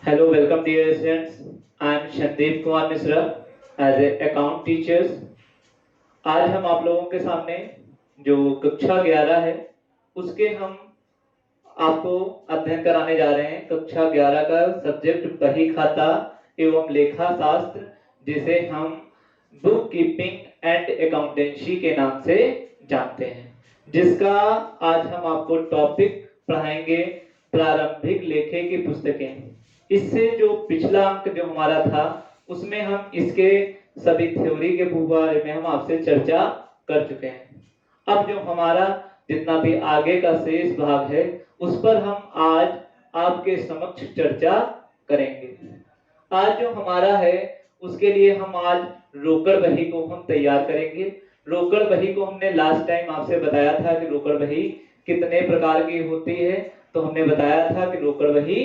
Hello, welcome dear students. I am Shandeep Kumar Misra as a account teachers. आज हम आप लोगों के सामने जो कक्षा 11 है उसके हम आपको अध्ययन कराने जा रहे हैं। कक्षा 11 का सब्जेक्ट बही खाता एवं लेखा शास्त्र, जिसे हम बुक कीपिंग एंड अकाउंटेंसी के नाम से जानते हैं, जिसका आज हम आपको टॉपिक पढ़ाएंगे प्रारंभिक लेखे की पुस्तकें। इससे जो पिछला अंक जो हमारा था उसमें हम इसके सभी थ्योरी के बारे में हम आपसे चर्चा कर चुके हैं। अब जो हमारा जितना भी आगे का शेष भाग है उस पर हम आज आपके समक्ष चर्चा करेंगे। आज जो हमारा है उसके लिए हम आज रोकड़ बही को हम तैयार करेंगे। रोकड़ बही को हमने लास्ट टाइम आपसे बताया था कि रोकड़ बही कितने प्रकार की होती है। तो हमने बताया था कि रोकड़ बही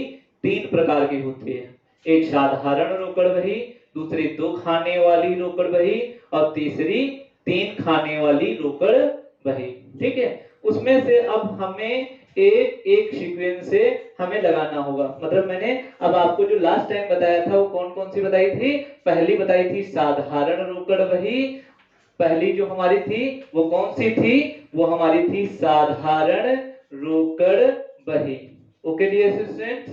3 प्रकार की होती है। एक साधारण रोकड़ बही, दूसरी 2 खाने वाली रोकड़ बही और तीसरी 3 खाने वाली रोकड़ बही। ठीक है, उसमें से अब हमें एक एक सीक्वेंस से हमें लगाना होगा। मतलब मैंने अब आपको जो लास्ट टाइम बताया था वो कौन कौन सी बताई थी। पहली बताई थी साधारण रोकड़ बही। पहली जो हमारी थी वो कौन सी थी, वो हमारी थी साधारण रोकड़ बही। ओके डियर स्टूडेंट्स,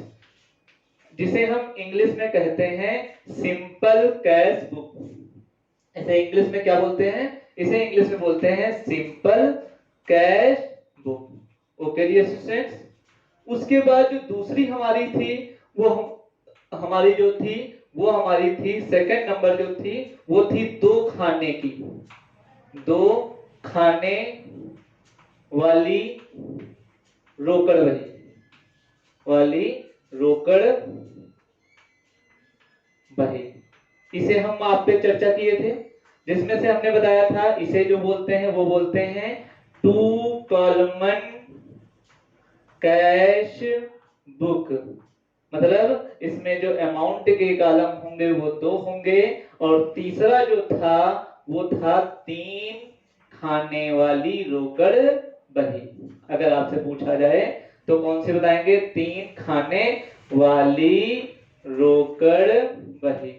जिसे हम इंग्लिश में कहते हैं सिंपल कैश बुक। इसे इंग्लिश में क्या बोलते हैं, इसे इंग्लिश में बोलते हैं simple cash book. Okay dear students, उसके बाद जो दूसरी हमारी थी वो हमारी जो थी वो हमारी थी सेकंड नंबर जो थी वो थी 2 खाने की, 2 खाने वाली रोकड़ बही। इसे हम आप पे चर्चा किए थे, जिसमें से हमने बताया था इसे जो बोलते हैं वो बोलते हैं 2 कॉलमन कैश बुक। मतलब इसमें जो अमाउंट के कॉलम होंगे वो 2 होंगे और तीसरा जो था वो था 3 खाने वाली रोकड़ बही। अगर आपसे पूछा जाए तो कौन सी बताएंगे, 3 खाने वाली रोकड़ बही।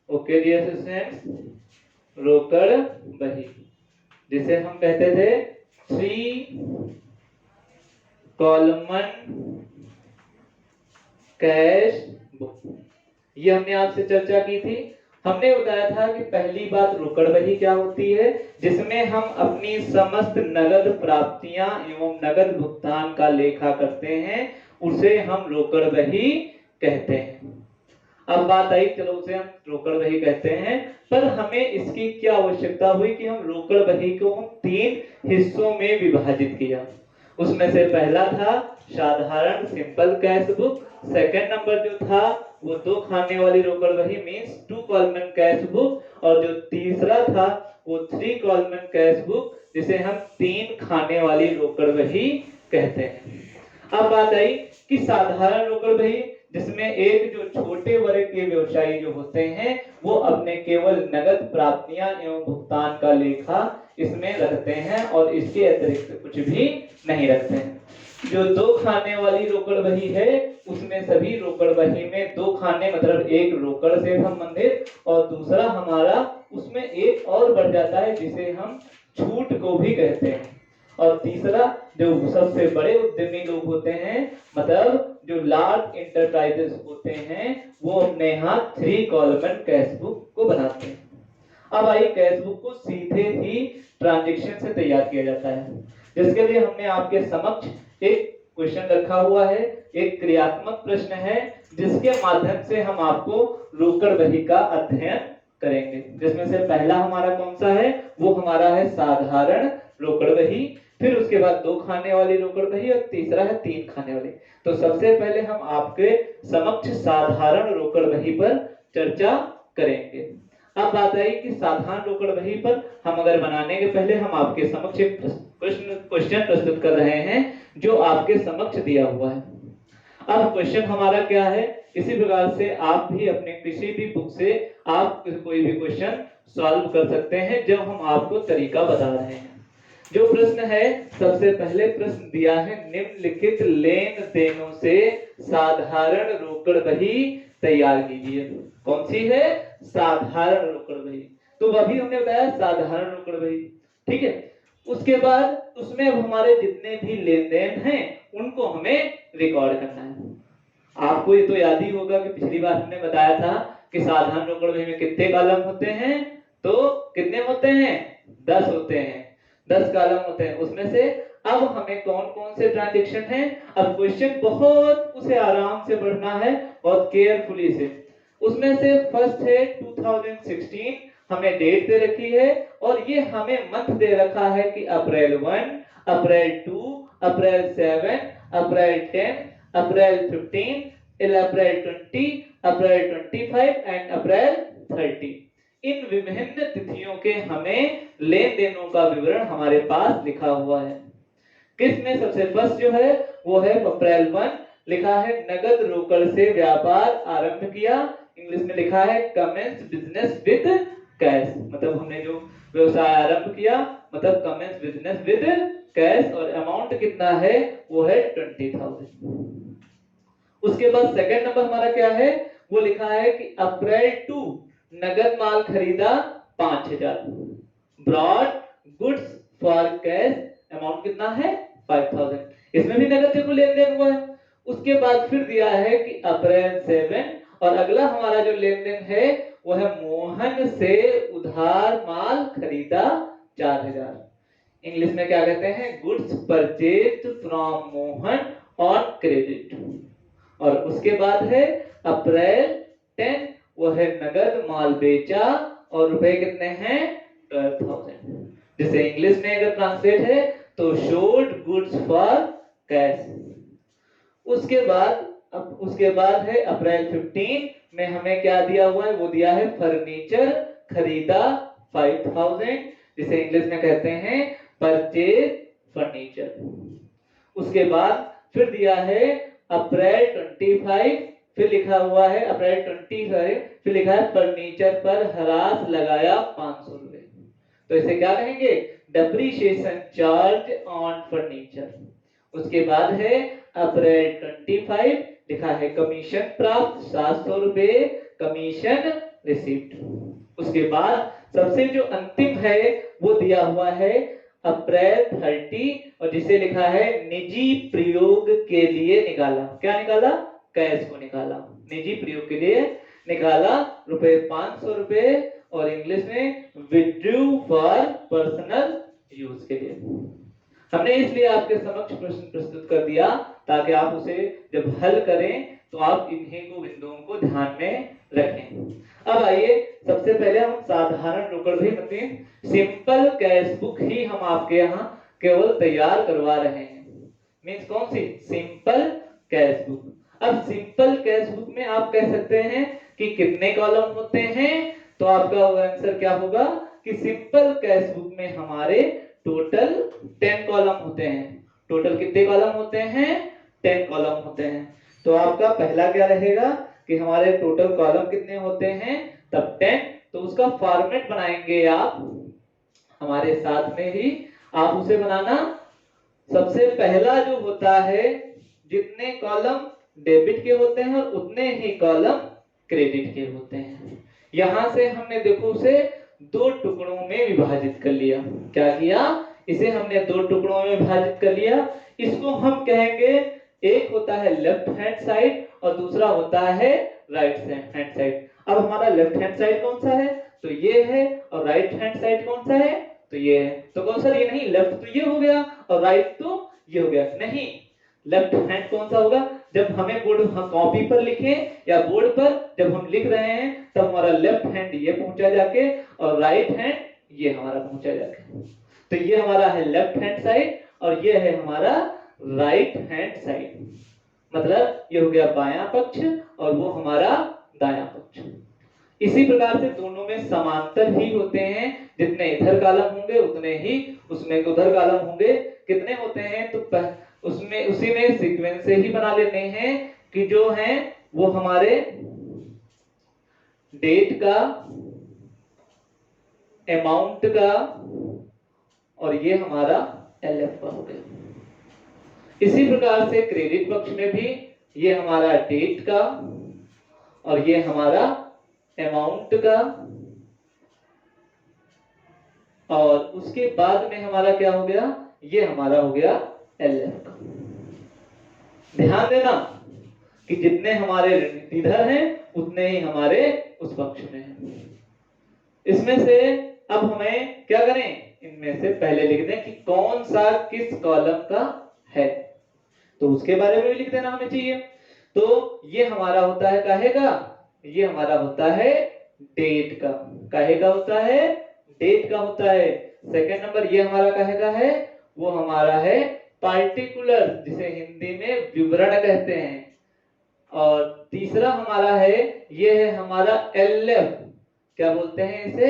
ओके डियर स्टूडेंट्स, रोकड़ बही जिसे हम कहते थे 3 कॉलमन कैश बुक। ये हमने आपसे चर्चा की थी। हमने बताया था कि पहली बात रोकड़ बही क्या होती है, जिसमें हम अपनी समस्त नगद प्राप्तियां एवं नगद भुगतान का लेखा करते हैं, उसे हम रोकड़ बही कहते हैं। अब बात आई, चलो उसे हम रोकड़ बही कहते हैं, पर हमें इसकी क्या आवश्यकता हुई कि हम रोकड़ बही को हम 3 हिस्सों में विभाजित किया। उसमें से पहला था साधारण simple cash book, second number जो था वो 2 खाने वाली रोकड़ बही मींस 2 कॉलमन कैश बुक, और जो तीसरा था वो 3 कॉलमन कैश बुक, जिसे हम 3 खाने वाली रोकड़ बही कहते हैं। अब बात आई कि साधारण रोकड़ बही, जिसमें एक जो छोटे वर्ग के व्यवसायी जो होते हैं वो अपने केवल नगद प्राप्तियां एवं भुगतान का लेखा इसमें रखते हैं और इसके अतिरिक्त कुछ भी नहीं रखते हैं। जो 2 खाने वाली रोकड़ बही है उसमें सभी रोकड़ बही में 2 खाने मतलब एक रोकड़ से संबंधित और दूसरा हमारा उसमें एक और बढ़ जाता है जिसे हम छूट को भी कहते हैं, और तीसरा जो सबसे बड़े उद्यमी लोग होते हैं मतलब जो लार्ज इंटरप्राइजेस होते हैं वो अपने यहाँ 3 कॉलमन कैश बुक को बनाते हैं। अब आई, कैश बुक को सीधे ही ट्रांजैक्शन से तैयार किया जाता है, जिसके लिए हमने आपके समक्ष एक क्वेश्चन रखा हुआ है, एक क्रियात्मक प्रश्न है, जिसके माध्यम से हम आपको रोकड़ बही का अध्ययन करेंगे। जिसमें से पहला हमारा कौन सा है, वो हमारा है साधारण रोकड़ बही, फिर उसके बाद 2 खाने वाली रोकड़ बही और तीसरा है 3 खाने वाली। तो सबसे पहले हम आपके समक्ष साधारण रोकड़ बही पर चर्चा करेंगे। अब बात आई कि साधारण रोकड़ बही पर हम अगर बनाने के पहले हम आपके समक्ष एक क्वेश्चन प्रस्तुत कर रहे हैं जो आपके समक्ष दिया हुआ है। अब क्वेश्चन हमारा क्या है, इसी प्रकार से आप भी अपने किसी भी बुक से आप कोई भी क्वेश्चन सॉल्व कर सकते हैं जब हम आपको तरीका बता रहे हैं। जो प्रश्न है, सबसे पहले प्रश्न दिया है निम्नलिखित लेन देनों से साधारण रोकड़ बही तैयार कीजिए। कौन सी है? साधारण रोकड़ बही। तो अभी हमने बताया साधारण रोकड़ बही, ठीक है। उसके बाद उसमें अब हमारे जितने भी लेन देन हैं उनको हमें रिकॉर्ड करना है। आपको ये तो याद ही होगा कि पिछली बार हमने बताया था कि साधारण रोकड़ बही में कितने कॉलम होते हैं? तो कितने होते हैं? 10 होते हैं, 10 कॉलम होते हैं। उसमें से अब हमें कौन कौन से ट्रांजैक्शन हैं, अब क्वेश्चन बहुत उसे आराम से पढ़ना है और केयरफुली से। उसमें से फर्स्ट है 2016, हमें डेट दे रखी है और ये हमें मंथ दे रखा है कि अप्रैल 1, अप्रैल 2, अप्रैल 7, अप्रैल 10, अप्रैल 15, अप्रैल 20, अप्रैल 25 एंड अप्रैल 30। इन विभिन्न तिथियों के हमें लेन देनों का विवरण हमारे पास लिखा हुआ है। किसमें सबसे फर्स्ट जो है वो है अप्रैल 1, लिखा है नगद रोकड़ से व्यापार आरंभ किया। इंग्लिश में लिखा है कमेंस बिजनेस विद कैश, मतलब हमने जो व्यवसाय आरंभ किया, मतलब कमेंस बिजनेस विद कैश, और अमाउंट कितना है? वो है 20,000। उसके बाद सेकंड नंबर हमारा क्या है? वो लिखा है कि अप्रैल 2 नगद माल खरीदा 5,000, brought goods for cash, amount कितना है? 5,000। इसमें भी नगद देखो लेन देन हुआ है। उसके बाद फिर दिया है कि अप्रैल 7, और अगला हमारा जो लेन देन है वो है मोहन से उधार माल खरीदा 4,000। इंग्लिश में क्या कहते हैं? Goods purchased from Mohan on credit. और उसके बाद है अप्रैल 10, वो है नगद माल बेचा और रुपए कितने हैं? 12,000। जिसे इंग्लिश में अगर ट्रांसलेट है तो शोड गुड्स फॉर कैश। उसके बाद है अप्रैल 15 में हमें क्या दिया हुआ है? वो दिया है फर्नीचर खरीदा 5,000, जिसे इंग्लिश में कहते हैं परचेज फर्नीचर। उसके बाद फिर दिया है अप्रैल 25, फिर लिखा हुआ है अप्रैल 25, फिर लिखा है फर्नीचर पर हरास लगाया 500 रुपए। तो इसे क्या कहेंगे? Depreciation charge on furniture. उसके बाद है अप्रैल 25, लिखा है कमीशन प्राप्त 700 रुपए, कमीशन रिसीव्ड। उसके बाद सबसे जो अंतिम है वो दिया हुआ है अप्रैल 30, और जिसे लिखा है निजी प्रयोग के लिए निकाला। क्या निकाला? कैश को निकाला, निजी प्रयोग के लिए निकाला रुपए 500 रुपए, और इंग्लिश में विथड्रू फॉर पर्सनल यूज के लिए। हमने इसलिए आपके समक्ष प्रश्न प्रस्तुत कर दिया ताकि आप उसे जब हल करें तो आप इन्हीं को बिंदुओं को ध्यान में रखें। अब आइए सबसे पहले हम साधारण रोकड़ बही मतलब सिंपल कैश बुक ही हम आपके यहाँ केवल तैयार करवा रहे हैं। मींस कौन सी? Simple cash book. अब सिंपल कैश बुक में आप कह सकते हैं कि कितने कॉलम होते हैं, तो आपका आंसर क्या होगा कि सिंपल कैश बुक में हमारे टोटल 10 कॉलम होते हैं। टोटल कितने कॉलम होते हैं? 10 कॉलम होते हैं। तो आपका पहला क्या रहेगा कि हमारे टोटल कॉलम कितने होते हैं? तब 10। तो उसका फॉर्मेट बनाएंगे आप हमारे साथ में ही, आप उसे बनाना। सबसे पहला जो होता है, जितने कॉलम डेबिट के होते हैं और उतने ही कॉलम क्रेडिट के होते हैं। यहां से हमने देखो उसे 2 टुकड़ों में विभाजित कर लिया। क्या किया? इसे हमने 2 टुकड़ों में विभाजित कर लिया। इसको हम कहेंगे, एक होता है लेफ्ट हैंड साइड और दूसरा होता है राइट हैंड साइड। अब हमारा लेफ्ट हैंड साइड कौन सा है? तो ये है। और राइट हैंड साइड कौन सा है? तो ये है। तो कौन सा? ये नहीं, लेफ्ट तो ये हो गया और राइट तो ये हो गया। नहीं, लेफ्ट हैंड कौन सा होगा? जब हमें बोर्ड कॉपी पर लिखें या बोर्ड पर जब हम लिख रहे हैं तब हमारा लेफ्ट हैंड ये पहुंचा जाके और राइट हैंड ये हमारा पहुंचा जाके। तो ये हमारा है लेफ्ट हैंड साइड और ये है हमारा राइट हैंड साइड। मतलब ये हो गया बायां पक्ष और वो हमारा दायां पक्ष। इसी प्रकार से दोनों में समांतर ही होते हैं। जितने इधर कॉलम होंगे उतने ही उसमें उधर कॉलम होंगे। कितने होते हैं? तो उसमें उसी में सीक्वेंस से ही बना लेते हैं कि जो हैं वो हमारे डेट का, अमाउंट का और ये हमारा LF का हो गया। इसी प्रकार से क्रेडिट पक्ष में भी ये हमारा डेट का और ये हमारा अमाउंट का, और उसके बाद में हमारा क्या हो गया, ये हमारा हो गया LF का। ध्यान देना कि जितने हमारे इधर हैं उतने ही हमारे उस पक्ष में हैं। इसमें से अब हमें क्या करें, इनमें से पहले लिख दें कि कौन सा किस कॉलम का है, तो उसके बारे में भी लिख देना हमें चाहिए। तो ये हमारा होता है काहे का, ये हमारा होता है डेट का। काहे का होता है, डेट का होता है। सेकंड नंबर ये हमारा काहे का है, वो हमारा है पार्टिकुलर, जिसे हिंदी में विवरण कहते हैं। और तीसरा हमारा है, ये है हमारा LF। क्या बोलते हैं इसे,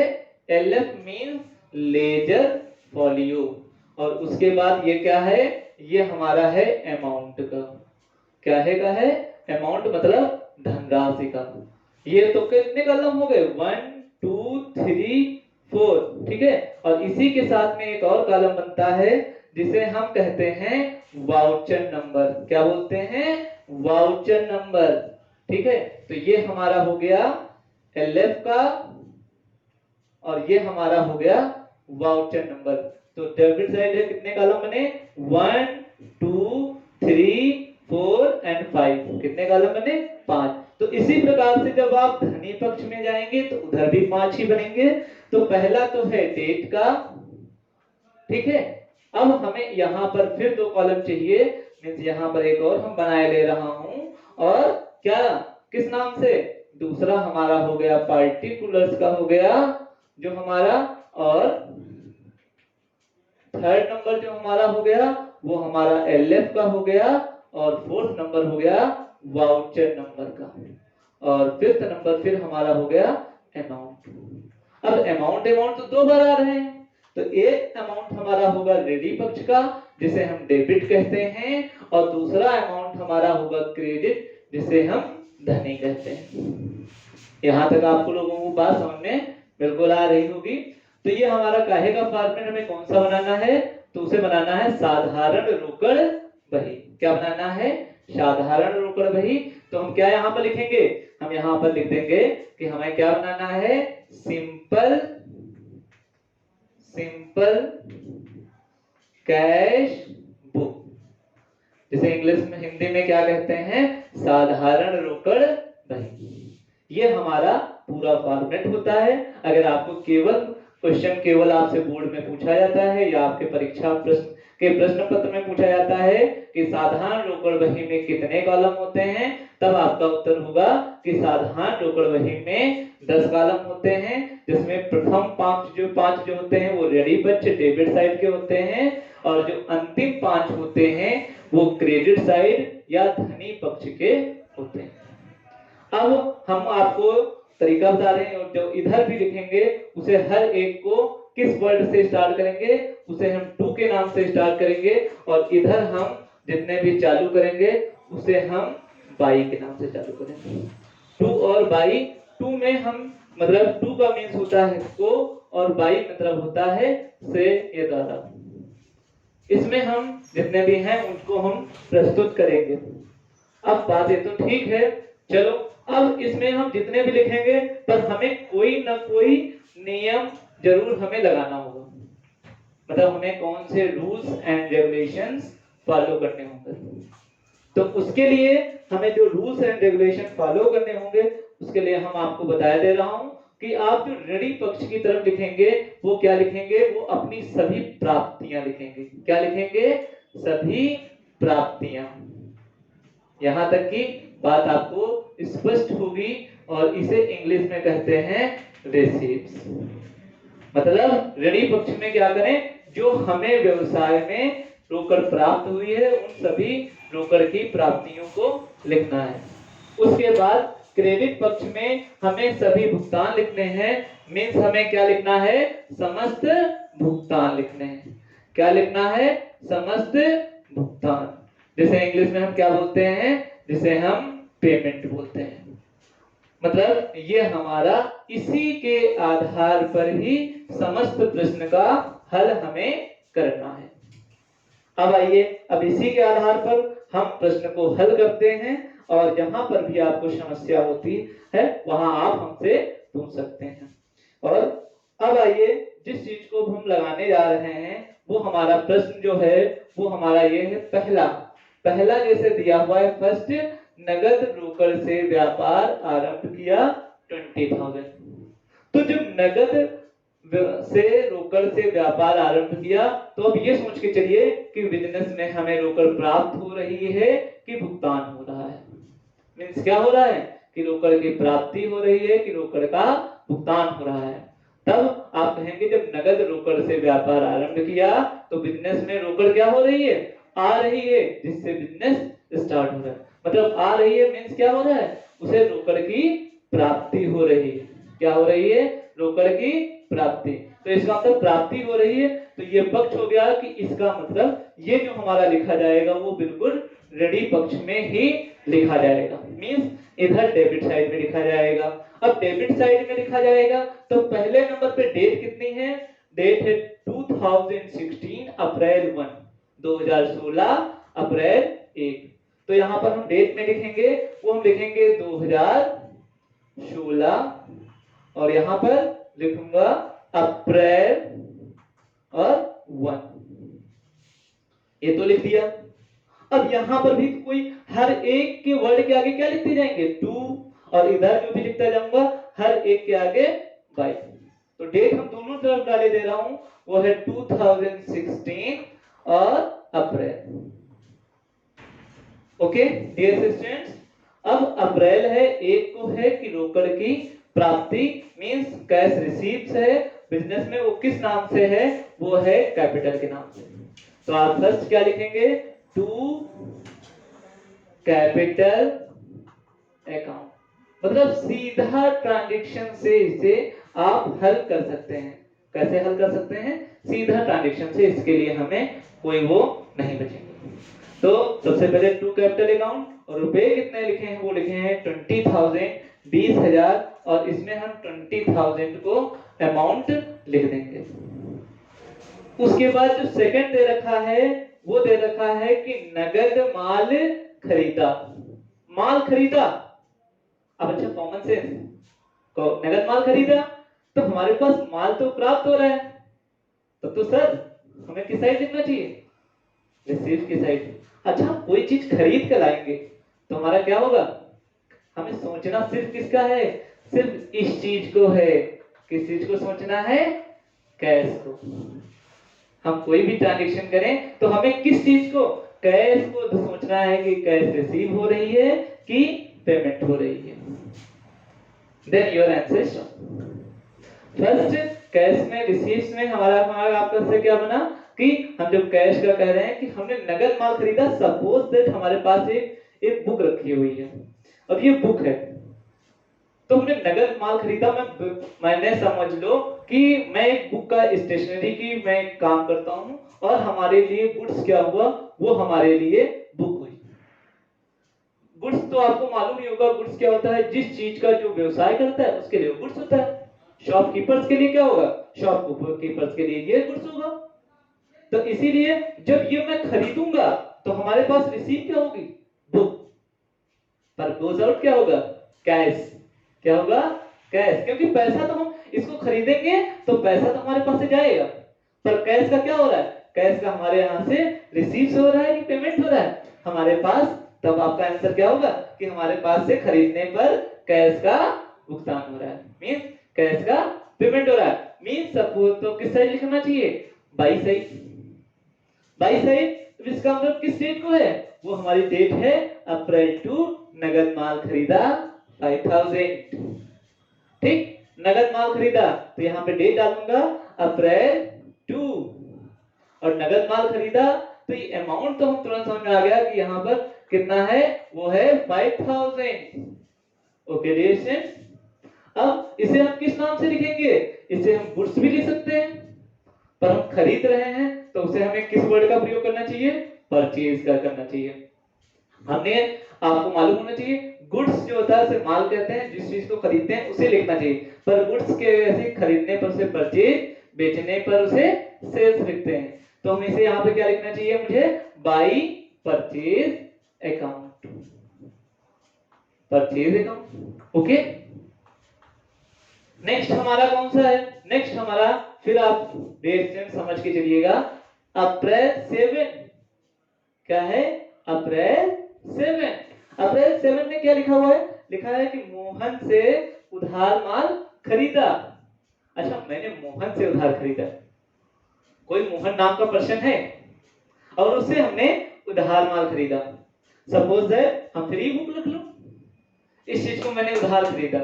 LF मींस लेजर फॉलियो। और उसके बाद ये क्या है, ये हमारा है अमाउंट का। क्या है अमाउंट मतलब धनराशि का। ये तो कितने कॉलम हो गए, 1 2 3 4, ठीक है। और इसी के साथ में एक और कॉलम बनता है जिसे हम कहते हैं वाउचर नंबर। क्या बोलते हैं, वाउचर नंबर, ठीक है। तो ये हमारा हो गया LF का और ये हमारा हो गया वाउचर नंबर। तो डेबिट साइड है कितने कॉलम बने, 1 2 3 4 एंड 5। कितने कॉलम बने, 5। तो इसी प्रकार से जब आप धनी पक्ष में जाएंगे तो उधर भी 5 ही बनेंगे। तो पहला तो है डेट का, ठीक है। अब हमें यहाँ पर फिर 2 कॉलम चाहिए, मींस यहाँ पर एक और हम बनाए ले रहा हूं। और क्या, किस नाम से, दूसरा हमारा हो गया पार्टिकुलर्स का हो गया जो हमारा, और थर्ड नंबर जो हमारा हो गया वो हमारा LF का हो गया, और फोर्थ नंबर हो गया वाउचर नंबर का, और फिफ्थ नंबर फिर हमारा हो गया अमाउंट। अब अमाउंट तो 2 बार आ रहे हैं। तो एक अमाउंट हमारा होगा रेडी पक्ष का जिसे हम डेबिट कहते हैं, और दूसरा अमाउंट हमारा होगा क्रेडिट जिसे हम धनी कहते हैं। यहां तक आपको लोगों को बात समझ में बिल्कुल आ रही होगी। तो ये हमारा काहे का फॉर्मेट हमें कौन सा बनाना है, तो उसे बनाना है साधारण रोकड़ बही। क्या बनाना है, साधारण रोकड़ बही। तो हम क्या यहाँ पर लिखेंगे, हम यहाँ पर लिख देंगे कि हमें क्या बनाना है, सिंपल कैश बुक, जिसे इंग्लिश में हिंदी में क्या कहते हैं, साधारण रोकड़ बही। ये हमारा पूरा फॉर्मेट होता है। अगर आपको केवल आपसे बोर्ड में पूछा जाता है या आपके परीक्षा प्रश्न पत्र में पूछा जाता है कि साधारण रोकड़ बही में कितने कॉलम होते हैं, तब आपका उत्तर होगा कि साधारण रोकड़ बही में 10 कॉलम होते हैं, जिसमें प्रथम 5 जो होते हैं वो रेडी पक्ष डेबिट साइड के होते हैं, और जो अंतिम 5 होते हैं वो क्रेडिट साइड या धनी पक्ष के होते हैं। अब हम आपको तरीका बता रहे हैं, और जो इधर भी लिखेंगे उसे हर एक को किस वर्ड से स्टार्ट करेंगे, उसे हम टू के नाम से स्टार्ट करेंगे, और इधर हम जितने भी चालू करेंगे उसे हम बाई के नाम से चालू करेंगे। टू और बाई, टू में हम मतलब टू का मीन्स होता है को, और बाई मतलब होता है से, ये द्वारा। इसमें हम जितने भी हैं उनको हम प्रस्तुत करेंगे। अब बातें तो ठीक है, चलो अब इसमें हम जितने भी लिखेंगे पर हमें कोई ना कोई नियम जरूर हमें लगाना होगा, मतलब हमें कौन से रूल्स एंड रेगुलेशंस फॉलो करने होंगे। तो उसके लिए हमें जो रूल्स एंड रेगुलेशन फॉलो करने होंगे उसके लिए हम आपको बताया दे रहा हूं कि आप जो ऋणी पक्ष की तरफ लिखेंगे वो क्या लिखेंगे, वो अपनी सभी प्राप्तियां लिखेंगे। क्या लिखेंगे, सभी प्राप्तियां। यहां तक की बात आपको स्पष्ट होगी, और इसे इंग्लिश में कहते हैं रिसीव्स। मतलब ऋणी पक्ष में क्या करें, जो हमें व्यवसाय में रोकड़ प्राप्त हुई है उन सभी रोकड़ की प्राप्तियों को लिखना है। उसके बाद क्रेडिट पक्ष में हमें सभी भुगतान लिखने हैं, मीन्स हमें क्या लिखना है, समस्त भुगतान लिखने हैं। क्या लिखना है, समस्त भुगतान, जिसे इंग्लिश में हम क्या बोलते हैं, जिसे हम पेमेंट बोलते हैं। मतलब ये हमारा इसी के आधार पर ही समस्त प्रश्न का हल हमें करना है। अब आइए, अब इसी के आधार पर हम प्रश्न को हल करते हैं और जहां पर भी आपको समस्या होती है वहां आप हमसे पूछ सकते हैं। और अब आइए, जिस चीज को हम लगाने जा रहे हैं वो हमारा प्रश्न जो है वो हमारा ये है पहला पहला जैसे दिया हुआ है, फर्स्ट नगद रोकड़ से व्यापार आरंभ किया 20,000। तो जब नगद से रोकड़ से व्यापार आरंभ किया तो अब ये सोच के चलिए कि बिजनेस में हमें रोकड़ प्राप्त हो रही है कि भुगतान हो रहा है। मींस क्या हो रहा है कि रोकड़ की प्राप्ति हो रही है कि रोकड़ का भुगतान हो रहा है। तब आप कहेंगे जब नगद रोकड़ से व्यापार आरंभ किया तो बिजनेस में रोकड़ क्या हो रही है, आ रही है, जिससे बिजनेस स्टार्ट हो रहा है। मतलब आ रही है मींस क्या हो रहा है, उसे रोकड़ की प्राप्ति हो रही है। क्या हो रही है, रोकड़ की प्राप्ति। तो इसका मतलब प्राप्ति हो रही है, तो ये पक्ष हो गया कि इसका मतलब ये जो हमारा लिखा जाएगा वो बिल्कुल ऋणी पक्ष में ही लिखा जाएगा। मींस इधर डेबिट साइड में लिखा जाएगा। अब डेबिट साइड में लिखा जाएगा तो पहले नंबर पे डेट कितनी है, डेट है 2016 अप्रैल 1, 2016 अप्रैल 1। तो यहाँ पर हम डेट में लिखेंगे वो हम लिखेंगे 2016 और यहाँ पर लिखूंगा अप्रैल और 1, ये तो लिख दिया। अब यहां पर भी कोई हर एक के वर्ड के आगे क्या लिखते जाएंगे, 2, और इधर जो भी लिखता जाऊंगा हर एक के आगे 22। तो डेट हम दोनों तरफ डाले दे रहा हूं, वो है 2016 और अप्रैल। ओके डियर स्टूडेंट्स, अब अप्रैल है, एक को है कि रोकड़ की प्राप्ति मींस कैश रिसीव्स है, बिजनेस में वो किस नाम से है, वो है कैपिटल के नाम से। तो आप फर्स्ट क्या लिखेंगे, टू कैपिटल अकाउंट। मतलब सीधा ट्रांजैक्शन से इसे आप हल कर सकते हैं। कैसे हल कर सकते हैं, सीधा ट्रांजैक्शन से, इसके लिए हमें कोई वो नहीं बचेंगे। तो सबसे पहले टू कैपिटल अकाउंट, और रुपए कितने लिखे हैं, वो लिखे हैं 20,000, 20,000, और इसमें हम 20,000 को अमाउंट लिख देंगे। उसके बाद जो सेकंड दे रखा है वो दे रखा है कि नगद माल खरीदा। माल खरीदा, अब अच्छा कॉमन सेंस, नगद माल खरीदा तो हमारे पास माल तो प्राप्त हो रहा है, तब तो सर हमें किस साइड लिखना चाहिए, रिसीव की साइड। अच्छा कोई चीज खरीद कर लाएंगे तो हमारा क्या होगा, हमें सोचना सिर्फ किसका है, सिर्फ इस चीज को है। किस चीज को सोचना है, कैश को। हम कोई भी ट्रांजैक्शन करें तो हमें किस चीज को, कैश को सोचना है कि कैश रिसीव हो रही है कि पेमेंट हो रही है। Then your answer first cash में, रिसीव्स में हमारा आपका से क्या बना कि हम जब कैश का कह रहे हैं कि हमने नगद माल खरीदा, सपोज दैट हमारे पास एक बुक रखी हुई है। अब ये बुक है तो हमने नगद माल खरीदा, मैंने समझ लो कि मैं एक बुक का स्टेशनरी की मैं काम करता हूं और हमारे लिए गुड्स क्या हुआ, वो हमारे लिए बुक हुई। गुड्स तो आपको मालूम ही होगा, गुड्स क्या होता है, जिस चीज का जो व्यवसाय करता है उसके लिए गुड्स होता है। शॉपकीपर्स के लिए क्या होगा, शॉपकीपर्स के लिए ये गुड्स होगा। तो इसीलिए जब ये मैं खरीदूंगा तो हमारे पास रिसीव क्या होगी, बुक, पर गोज आउट क्या होगा, कैश। क्या होगा, कैश, क्योंकि पैसा तो हम इसको खरीदेंगे तो पैसा तो हमारे पास से जाएगा, पर कैश का क्या हो रहा है, कैश का हमारे यहाँ से रिसीव हो रहा है कि पेमेंट हो रहा है हमारे पास। तब आपका आंसर क्या होगा कि हमारे पास से खरीदने पर कैश का भुगतान हो रहा है, मींस कैश का पेमेंट हो रहा है। मींस सपोज तो किस साइड लिखना चाहिए, बाई साइड। बाई साइड तो इसका मतलब किस डेट को है, वो हमारी डेट है अप्रैल 2, नगद माल खरीदा 5,000। ठीक, नगद माल खरीदा तो यहाँ पे डेट डालूंगा अप्रैल 2, और नगद माल खरीदा तो ये अमाउंट तो हम तुरंत समझ में आ गया कि यहाँ पर कितना है, वो है 5,000। ओके डियर, अब इसे हम किस नाम से लिखेंगे, इसे हम गुड्स भी लिख सकते हैं, पर हम खरीद रहे हैं तो उसे हमें किस वर्ड का प्रयोग करना चाहिए, परचेज का करना चाहिए। हमने आपको मालूम होना चाहिए गुड्स जो होता है उसे माल कहते हैं, जिस चीज को खरीदते हैं उसे लिखना चाहिए, पर गुड्स के ऐसे खरीदने पर उसे परचेज, बेचने पर उसे सेल्स लिखते हैं। तो हमें इसे यहाँ पे क्या लिखना चाहिए मुझे, by purchase account, purchase account. Okay, next हमारा कौन सा है, नेक्स्ट हमारा, फिर आप डेट समझ के चलिएगा, अप्रैल 7, क्या है, अप्रैल 7। अप्रैल 7 में क्या लिखा हुआ है, लिखा है कि मोहन से उधार माल खरीदा। अच्छा, मैंने मोहन से उधार खरीदा, कोई मोहन नाम का पर्सन है और उससे हमने उधार माल खरीदा। सपोज दैट हम फ्री बुक लिख लो, इस चीज को मैंने उधार खरीदा।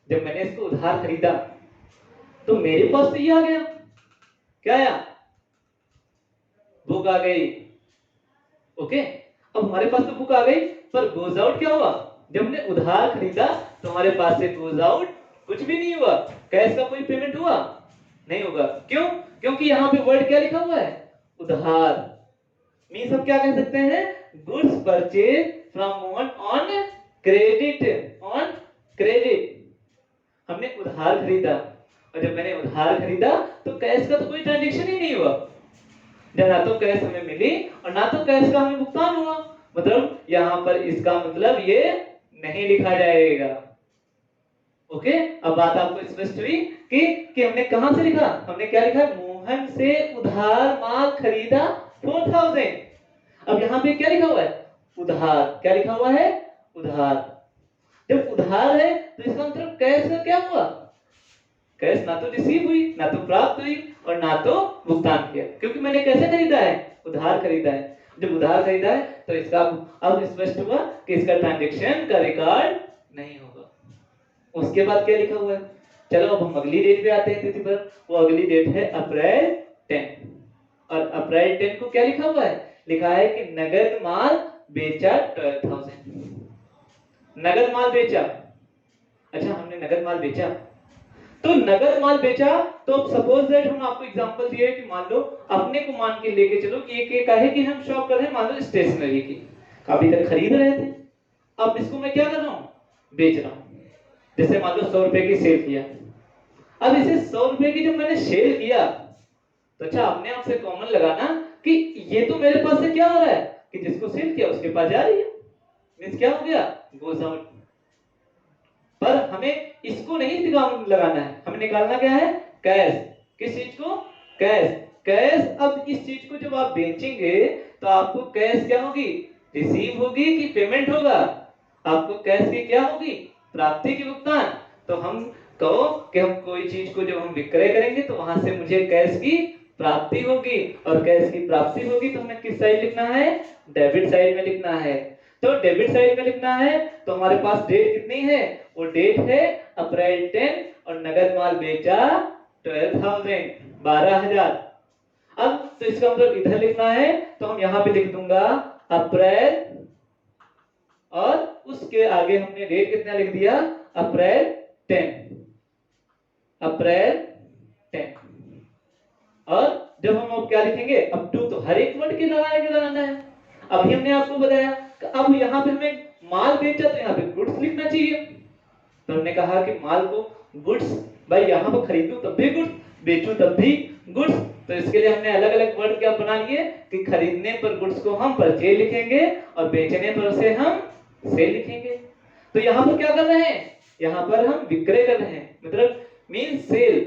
जब मैंने इसको उधार खरीदा तो मेरे पास तो ये आ गया, क्या आया, बुक आ गई। ओके, अब हमारे पास तो बुक आ गई, पर गोज आउट क्या हुआ, जब हमने उधार खरीदा तो हमारे पास से गोज आउट कुछ भी नहीं हुआ, कैश का कोई पेमेंट हुआ नहीं होगा। क्यों, क्योंकि यहाँ पे वर्ड क्या लिखा हुआ है, उधार। मींस हम क्या कह सकते हैं, goods purchase from Mohan on credit, on credit. हमने उधार खरीदा, और जब मैंने उधार खरीदा तो कैश का तो कोई ट्रांजैक्शन ही नहीं हुआ, जब ना तो कैश हमें मिली और ना तो कैश का हमें भुगतान हुआ। मतलब यहाँ पर इसका मतलब ये नहीं लिखा जाएगा। ओके, अब बात आपको स्पष्ट हुई कि हमने कहां से लिखा, हमने क्या लिखा, मोहन से उधार माल खरीदा 4000। अब यहाँ पे क्या लिखा हुआ है, उधार, क्या लिखा हुआ है, उधार। जब उधार है तो इसका मतलब कैश का क्या हुआ, कैश ना तो रिसीव हुई, ना तो प्राप्त हुई, और ना तो भुगतान किया, क्योंकि मैंने कैसे खरीदा है, उधार खरीदा है। जब उधार खरीदा है तो इसका अब स्पष्ट हुआ कि इसका ट्रांजैक्शन का रिकॉर्ड नहीं होगा। उसके बाद क्या लिखा हुआ है, चलो अब हम अगली डेट पे आते हैं तिथि पर। वो अगली डेट है अप्रैल 10, और अप्रैल 10 को क्या लिखा हुआ है, लिखा है कि नगद माल बेचा 12,000। नगद माल बेचा, अच्छा हमने नगद माल बेचा, तो नगद माल बेचा। तो सपोज दैट हम आपको एग्जांपल दिए कि मान लो अपने को मान के लेके चलो कि एक है कि हम शॉप कर रहे हैं, मान लो स्टेशनरी की, अभी तक खरीद रहे थे, अब इसको मैं क्या कर रहा हूँ, बेच रहा हूँ। जैसे मान लो 100 रुपए की सेल किया, अब इसे 100 रुपए की जब मैंने सेल किया तो अच्छा अपने आप से कॉमन लगाना कि ये तो मेरे पास से क्या हो रहा है कि जिसको सेल किया उसके पास जा रही है, मींस क्या हो गया, गोज आउट। पर हमें इसको नहीं लगाना है, हमें निकालना क्या है, कैश। किस चीज को, कैश, कैश। अब इस चीज को जब आप बेचेंगे तो आपको कैश क्या होगी, रिसीव होगी कि पेमेंट होगा, आपको कैश की क्या होगी, प्राप्ति की भुगतान। तो हम कहो कि हम कोई चीज को जब हम विक्रय करेंगे तो वहां से मुझे कैश की प्राप्ति होगी, और कैश की प्राप्ति होगी तो हमें किस साइड लिखना है, डेबिट साइड में लिखना है। तो डेबिट साइड में लिखना है तो हमारे पास डेट कितनी है, वो डेट है अप्रैल 10, और नगद माल बेचा 12,000, 12,000। अब तो इसका मतलब इधर लिखना है तो हम यहाँ पे लिख दूंगा अप्रैल, और उसके आगे हमने डेट कितना लिख दिया, अप्रैल 10, अप्रैल 10। और जब हम अब क्या लिखेंगे, अप टू, तो हर एक वर्ड के लगाना है। अभी हमने आपको बताया कि अब यहाँ पे हमें माल बेचा तो यहाँ पे गुड्स लिखना चाहिए, तो हमने कहा कि माल को गुड्स, भाई यहाँ पर खरीदूं तब भी गुड्स, बेचूं तब भी गुड्स। तो इसके लिए हमने अलग अलग वर्ड क्या बना लिए कि खरीदने पर गुड्स को हम परचेज लिखेंगे और बेचने पर उसे हम सेल लिखेंगे। तो यहाँ पर क्या कर रहे हैं, यहाँ पर हम विक्रय कर रहे हैं, मतलब mean sale,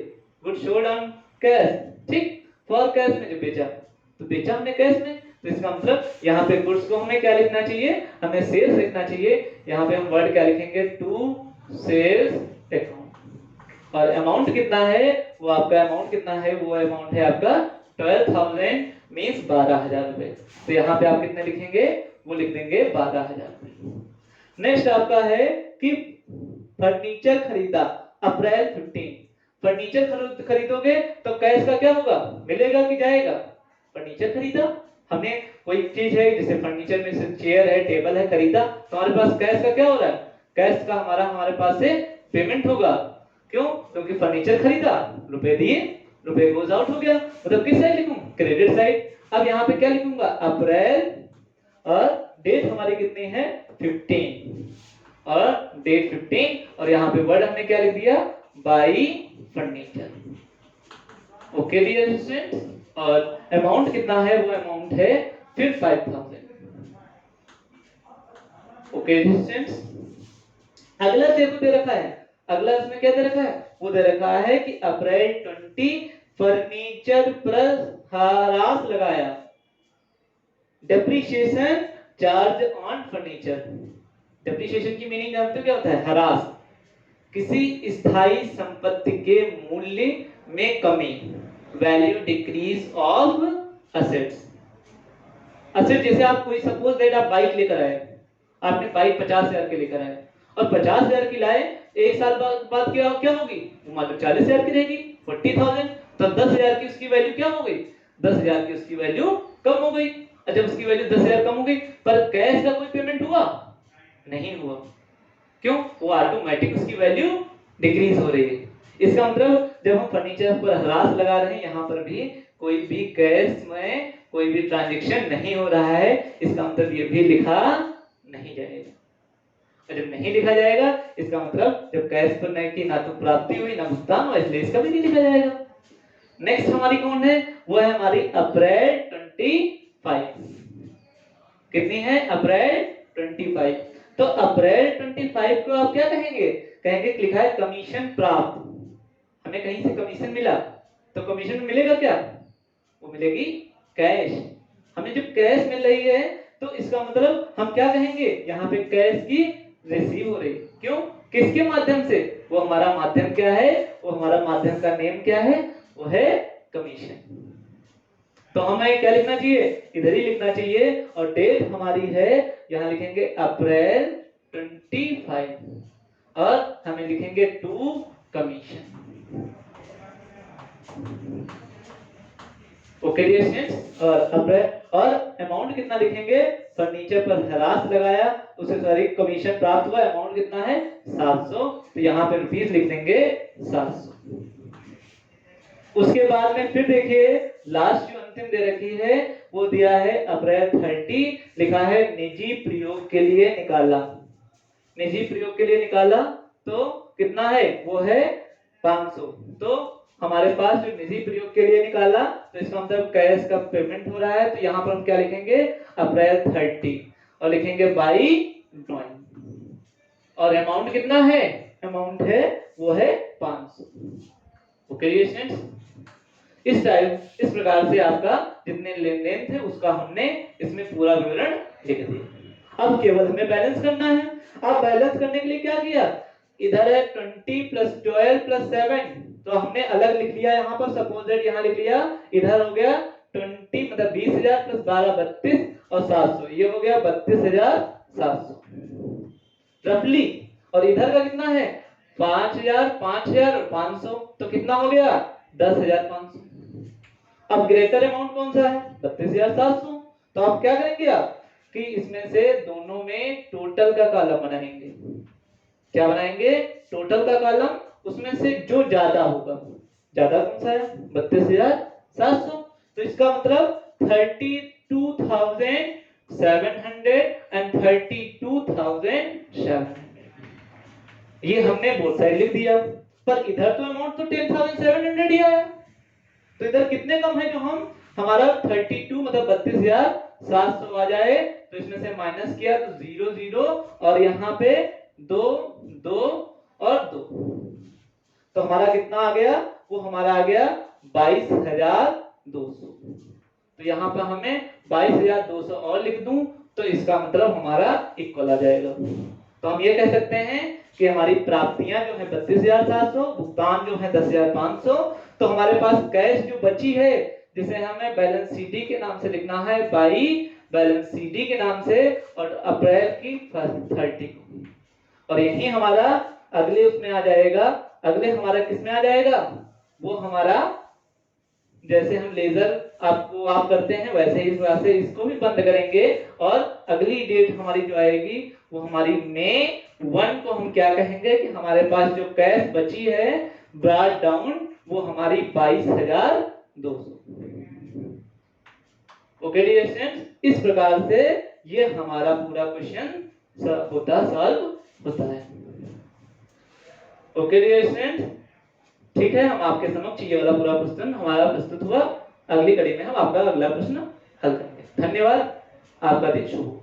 goods sold on cash, ठीक, फॉर कैश में जो बेचा, तो बेचा हमने कैश में, तो इसका मतलब यहाँ पे गुड्स को हमें क्या लिखना चाहिए, हमें सेल्स लिखना चाहिए। यहाँ पे हम वर्ड क्या लिखेंगे, टू सेल्स अकाउंट। और अमाउंट कितना है, वो आपका अमाउंट कितना है, वो अमाउंट है आपका 12,000, मींस 12,000 रुपए। तो यहाँ पे आप कितने लिखेंगे, वो लिख देंगे 12,000 रुपए। नेक्स्ट आपका है कि फर्नीचर खरीदा अप्रैल 15। फर्नीचर खरीदोगे तो कैश का क्या होगा, मिलेगा कि जाएगा, फर्नीचर खरीदा हमने, कोई चीज है जैसे फर्नीचर में से चेयर है, टेबल है, खरीदा, तो हमारे पास कैश का क्या हो रहा है, कैश का हमारे पास से पेमेंट होगा। क्यों, क्योंकि फर्नीचर खरीदा, रुपए दिए, रुपए गोज आउट हो गया, मतलब किस साइड लिखूं, क्रेडिट साइड। अब यहाँ पे क्या लिखूंगा, अप्रैल, और डेट हमारी कितनी है 15, और डेट 15, और यहाँ पे वर्ड हमने क्या लिख दिया, buy furniture. Okay dear students, और अमाउंट कितना है, वो अमाउंट है फिर 5000। ओके स्टूडेंट्स, अगला देखो दे रखा है, अगला इसमें क्या दे रखा है, वो दे रखा है कि अप्रैल 20 फर्नीचर पर ह्रास लगाया, depreciation charge on furniture. Depreciation की मीनिंग जानते हो क्या होता है, ह्रास, किसी स्थायी संपत्ति के मूल्य में कमी, value decrease of assets. Asset जैसे आप कोई सपोज दैट आप बाइक लेकर आए, आपने बाइक 50,000 के लेकर आए और 50,000 की लाए, एक साल बाद क्या क्या होगी, वो मात्र 40,000 की रहेगी, 40,000। तो 10,000 की उसकी वैल्यू क्या हो गई, 10,000 की उसकी वैल्यू कम हो गई। और जब उसकी वैल्यू 10,000 कम हो गई, पर कैश का कोई पेमेंट हुआ नहीं हुआ, क्यों, वो ऑटोमेटिक उसकी वैल्यू डिक्रीज हो रही है। इसका मतलब जब हम फर्नीचर पर ह्रास लगा रहे हैं, यहाँ पर भी कोई भी कैश में कोई भी ट्रांजैक्शन नहीं हो रहा है, इसका मतलब ये भी लिखा नहीं जाएगा। और जब नहीं लिखा जाएगा, इसका मतलब जब कैश पर नहीं की ना तो प्राप्ति हुई ना भुगतान हुआ, इसलिए इसका भी नहीं लिखा जाएगा। नेक्स्ट हमारी कौन है, वो है हमारी अप्रैल 25। कितनी है, अप्रैल 25। तो अप्रैल 25 को आप क्या कहेंगे, कहेंगे लिखा है कमीशन प्राप्त, हमें कहीं से कमीशन मिला, तो कमीशन मिलेगा क्या, वो मिलेगी कैश। हमें जब कैश मिल रही है तो इसका मतलब हम क्या कहेंगे, यहाँ पे कैश की रिसीव हो रही, क्यों, किसके माध्यम से, वो हमारा माध्यम क्या है, वो हमारा माध्यम का नेम क्या है, वो है कमीशन। तो हमें क्या लिखना चाहिए, इधर ही लिखना चाहिए, और डेट हमारी है, यहां लिखेंगे अप्रैल 25 और हमें लिखेंगे टू कमीशन। ओके स्टूडेंट्स, और अप्रैल और अमाउंट कितना लिखेंगे, फर्नीचर पर ह्रास लगाया, उसे सारी कमीशन प्राप्त हुआ, अमाउंट कितना है 700, तो यहाँ पे रुपीस लिख देंगे 700। उसके बाद में फिर देखिए लास्ट जो अंतिम दे रखी है, वो दिया है अप्रैल 30, लिखा है निजी प्रयोग के लिए निकाला। निजी प्रयोग के लिए निकाला तो कितना है, वो है 500। तो हमारे पास जो निजी प्रयोग के लिए निकाला, तो इसका मतलब कैश का पेमेंट हो रहा है, तो यहाँ पर हम क्या लिखेंगे, अप्रैल 30 और लिखेंगे बाई ड्रॉइंग। और अमाउंट कितना है, अमाउंट है वो है 500। ओके स्टूडेंट्स, इस प्रकार से आपका जितने लेन देन थे उसका हमने इसमें पूरा विवरण लिख दिया। अब केवल हमें बैलेंस करना है। अब बैलेंस करने के लिए क्या किया, इधर है 20 + 12 + 7, तो हमने अलग लिख लिया, यहाँ पर सपोज दैट यहाँ लिख लिया, इधर हो गया 20 मतलब 20,000 + 12 32 और 700, ये हो गया 32,700 रफली। और इधर का कितना है 5,000 5,000 और 500, तो कितना हो गया 10,500। अब ग्रेटर अमाउंट कौन सा है 32,700, तो आप क्या करेंगे आप कि इसमें से दोनों में टोटल का कॉलम बनाएंगे। क्या बनाएंगे, टोटल का कॉलम, उसमें से जो ज्यादा होगा, ज्यादा कौन सा है 32,700, तो इसका मतलब 32,700 एंड 32,700, ये हमने बोथ साइड लिख दिया। पर इधर तो अमाउंट तो 10,700 ही आया, तो इधर कितने कम है, जो हम हमारा 32 मतलब 32,700 आ जाए, तो इसमें से माइनस किया तो 0 0 और यहाँ पे 2 2 और 2, तो हमारा कितना आ गया, वो हमारा आ गया 22,200। तो यहाँ पर हमें 22,200 और लिख दूं, तो इसका मतलब हमारा इक्वल आ जाएगा। तो हम ये कह सकते हैं कि हमारी प्राप्तियां जो है 32,700, भुगतान जो है 10,500। तो हमारे पास कैश जो बची है, जिसे हमें बैलेंस सीडी के नाम से लिखना है, बाई बैलेंस सीडी के नाम से, और अप्रैल की 30 को, और यही हमारा अगले उसमें आ जाएगा। अगले हमारा किसमें आ जाएगा, वो हमारा जैसे हम लेजर आपको आप करते हैं वैसे ही इस बार से इसको भी बंद करेंगे, और अगली डेट हमारी जो आएगी वो हमारी मई 1 को हम क्या कहेंगे कि हमारे पास जो कैश बची है ब्रॉट डाउन, वो हमारी 22,200। ओके डियर स्टूडेंट्स, इस प्रकार से ये हमारा पूरा क्वेश्चन सॉल्व होता है। ओके डियर स्टूडेंट्स, ठीक है, हम आपके समक्ष ये वाला पूरा क्वेश्चन हमारा प्रस्तुत हुआ। अगली कड़ी में हम आपका अगला प्रश्न हल करेंगे। धन्यवाद, आपका दिन शुभ हो।